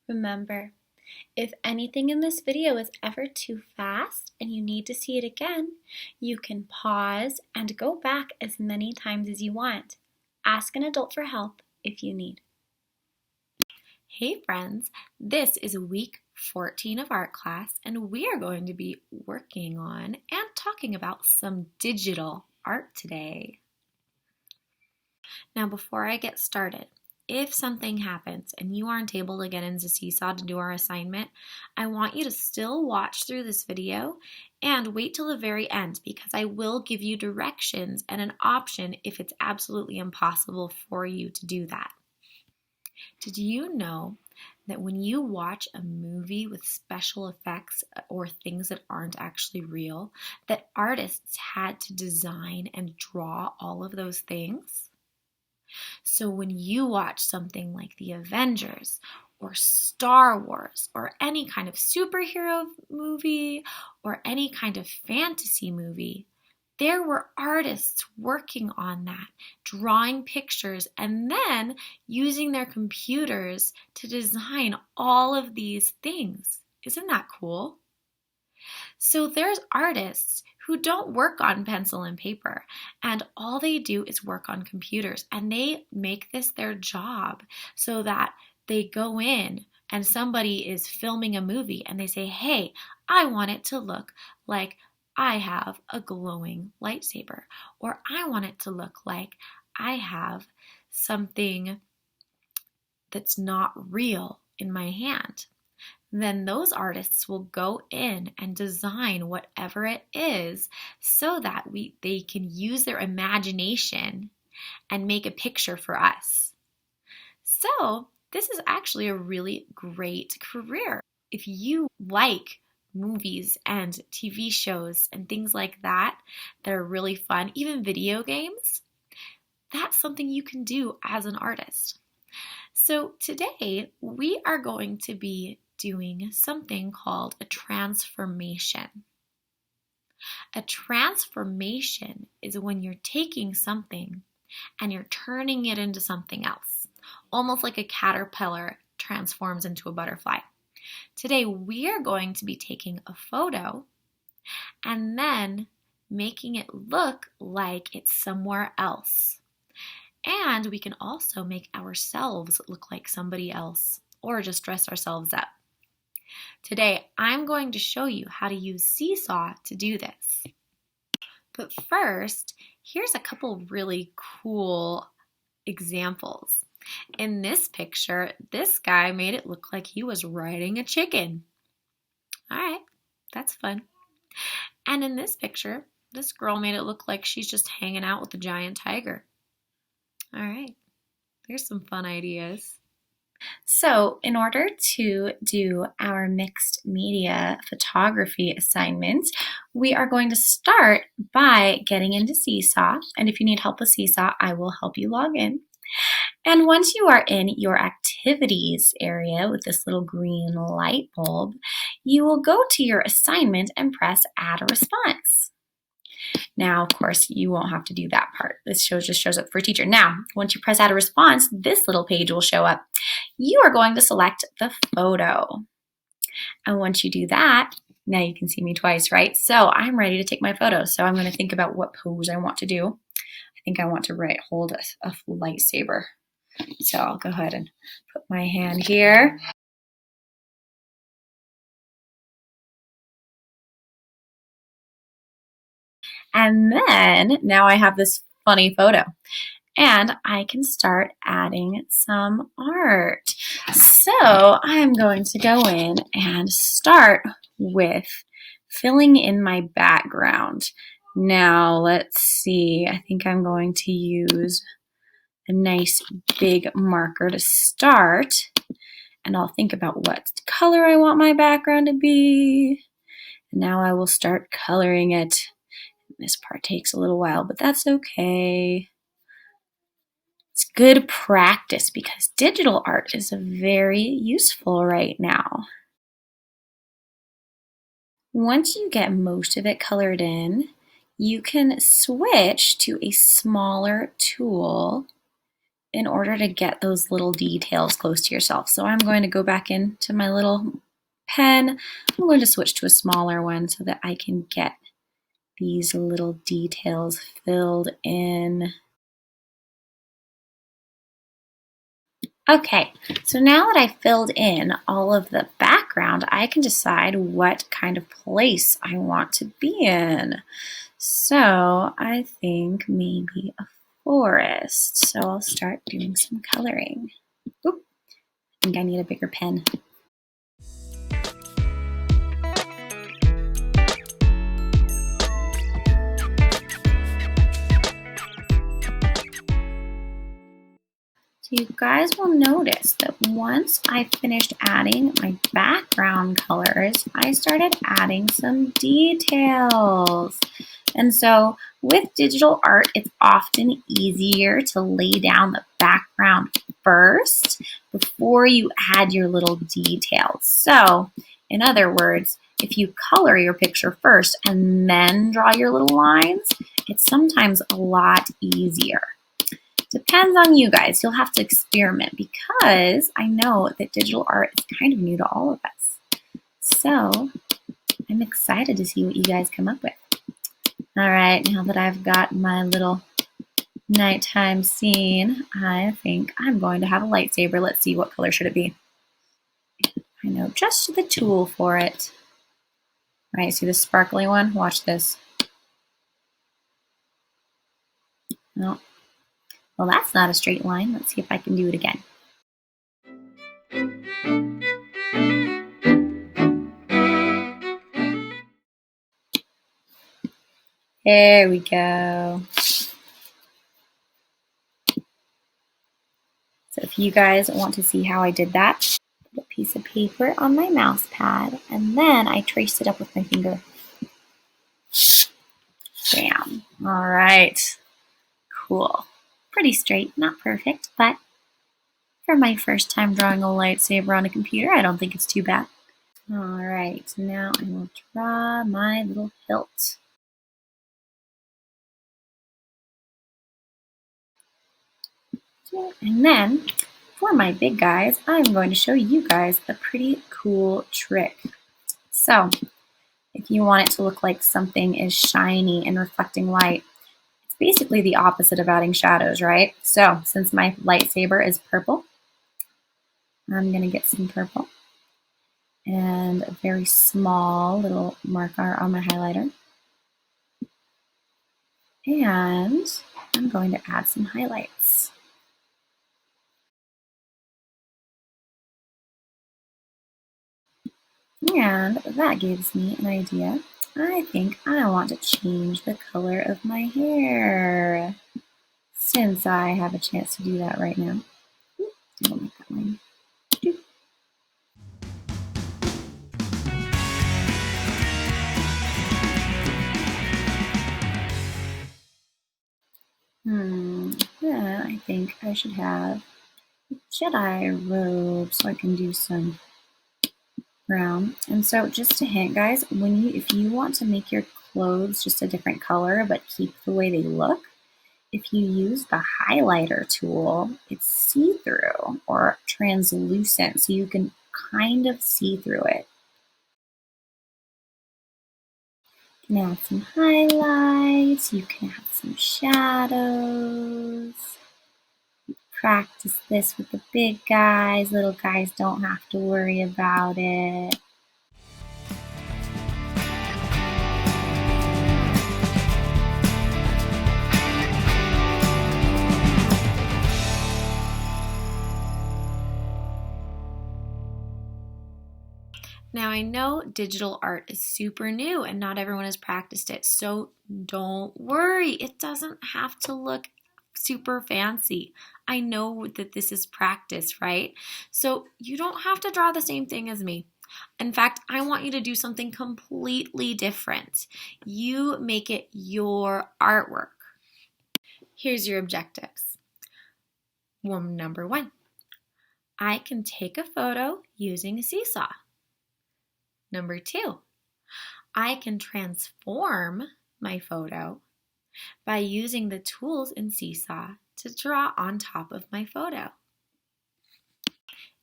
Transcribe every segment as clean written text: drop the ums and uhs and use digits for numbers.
Remember, if anything in this video is ever too fast and you need to see it again, you can pause and go back as many times as you want. Ask an adult for help if you need. Hey friends, this is week 14 of art class, and we are going to be working on and talking about some digital art today. Now, before I get started, if something happens and you aren't able to get into Seesaw to do our assignment, I want you to still watch through this video and wait till the very end, because I will give you directions and an option if it's absolutely impossible for you to do that. Did you know that when you watch a movie with special effects or things that aren't actually real, that artists had to design and draw all of those things? So when you watch something like The Avengers or Star Wars or any kind of superhero movie or any kind of fantasy movie, there were artists working on that, drawing pictures and then using their computers to design all of these things. Isn't that cool? So there's artists who don't work on pencil and paper, and all they do is work on computers, and they make this their job so that they go in and somebody is filming a movie and they say, hey, I want it to look like I have a glowing lightsaber, or I want it to look like I have something that's not real in my hand. Then those artists will go in and design whatever it is so that they can use their imagination and make a picture for us. So this is actually a really great career. If you like movies and TV shows and things like that are really fun, even video games, that's something you can do as an artist. So today we are going to be doing something called a transformation. A transformation is when you're taking something and you're turning it into something else, almost like a caterpillar transforms into a butterfly. Today we are going to be taking a photo and then making it look like it's somewhere else. And we can also make ourselves look like somebody else or just dress ourselves up. Today, I'm going to show you how to use Seesaw to do this. But first, here's a couple really cool examples. In this picture, this guy made it look like he was riding a chicken. All right, that's fun. And in this picture, this girl made it look like she's just hanging out with a giant tiger. All right, there's some fun ideas. So in order to do our mixed media photography assignment, we are going to start by getting into Seesaw. And if you need help with Seesaw, I will help you log in. And once you are in your activities area with this little green light bulb, you will go to your assignment and press add a response. Now, of course, you won't have to do that part. This just shows up for a teacher. Now, once you press add a response, this little page will show up. You are going to select the photo. And once you do that, now you can see me twice, right? So I'm ready to take my photo. So I'm going to think about what pose I want to do. I think I want to hold a lightsaber. So I'll go ahead and put my hand here. And then now I have this funny photo. And I can start adding some art. So I'm going to go in and start with filling in my background. Now let's see, I think I'm going to use a nice big marker to start. And I'll think about what color I want my background to be. And now I will start coloring it. This part takes a little while, but that's okay. It's good practice because digital art is very useful right now. Once you get most of it colored in, you can switch to a smaller tool in order to get those little details close to yourself. So I'm going to go back into my little pen. I'm going to switch to a smaller one so that I can get these little details filled in. Okay, so now that I've filled in all of the background, I can decide what kind of place I want to be in. So I think maybe a forest. So I'll start doing some coloring. Oop, I think I need a bigger pen. So you guys will notice that once I finished adding my background colors, I started adding some details. And so with digital art, it's often easier to lay down the background first before you add your little details. So in other words, if you color your picture first and then draw your little lines, it's sometimes a lot easier. Depends on you guys. You'll have to experiment because I know that digital art is kind of new to all of us. So I'm excited to see what you guys come up with. All right, now that I've got my little nighttime scene, I think I'm going to have a lightsaber. Let's see, what color should it be? I know just the tool for it. All right, see this sparkly one? Watch this. No. Well, that's not a straight line. Let's see if I can do it again. There we go. So if you guys want to see how I did that, put a piece of paper on my mouse pad, and then I traced it up with my finger. Bam. All right. Cool. Pretty straight, not perfect, but for my first time drawing a lightsaber on a computer, I don't think it's too bad. All right, now I will draw my little hilt. And then, for my big guys, I'm going to show you guys a pretty cool trick. So, if you want it to look like something is shiny and reflecting light, it's basically the opposite of adding shadows, right? So, since my lightsaber is purple, I'm going to get some purple and a very small little marker on my highlighter. And I'm going to add some highlights. And that gives me an idea. I think I want to change the color of my hair. Since I have a chance to do that right now. I'll make that line. Then I think I should have a Jedi robe so I can do some brown. And so just a hint, guys, if you want to make your clothes just a different color but keep the way they look, if you use the highlighter tool, it's see-through or translucent, so you can kind of see through it. You can add some highlights, you can add some shadows. Practice this with the big guys. Little guys don't have to worry about it. Now I know digital art is super new and not everyone has practiced it, so don't worry. It doesn't have to look super fancy. I know that this is practice, right? So you don't have to draw the same thing as me. In fact, I want you to do something completely different. You make it your artwork. Here's your objectives. Number 1, I can take a photo using a seesaw. Number 2, I can transform my photo by using the tools in Seesaw to draw on top of my photo.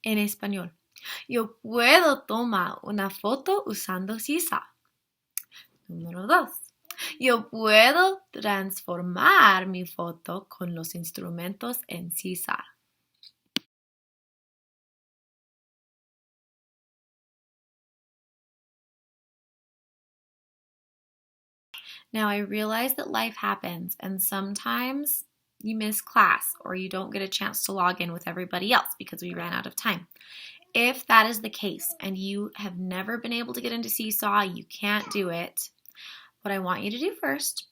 En español, yo puedo tomar una foto usando seesaw. Número 2. Yo puedo transformar mi foto con los instrumentos en seesaw. Now, I realize that life happens and sometimes you miss class or you don't get a chance to log in with everybody else because we ran out of time. If that is the case and you have never been able to get into Seesaw, you can't do it, what I want you to do first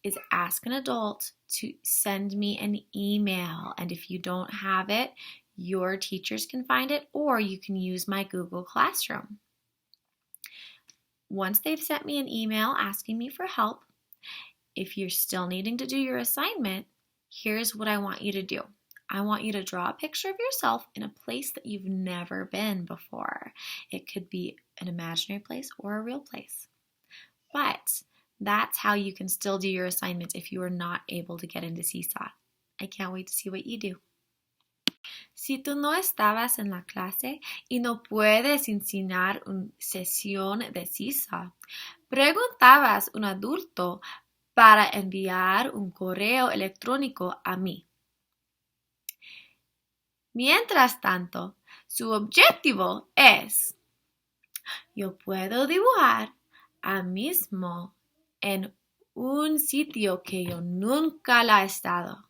is ask an adult to send me an email. And if you don't have it, your teachers can find it or you can use my Google Classroom. Once they've sent me an email asking me for help, if you're still needing to do your assignment, here's what I want you to do. I want you to draw a picture of yourself in a place that you've never been before. It could be an imaginary place or a real place. But that's how you can still do your assignments if you are not able to get into Seesaw. I can't wait to see what you do. Si tú no estabas en la clase y no puedes enseñar una sesión de Seesaw, preguntabas a un adulto para enviar un correo electrónico a mí. Mientras tanto, su objetivo es: yo puedo dibujar a mismo en un sitio que yo nunca la he estado.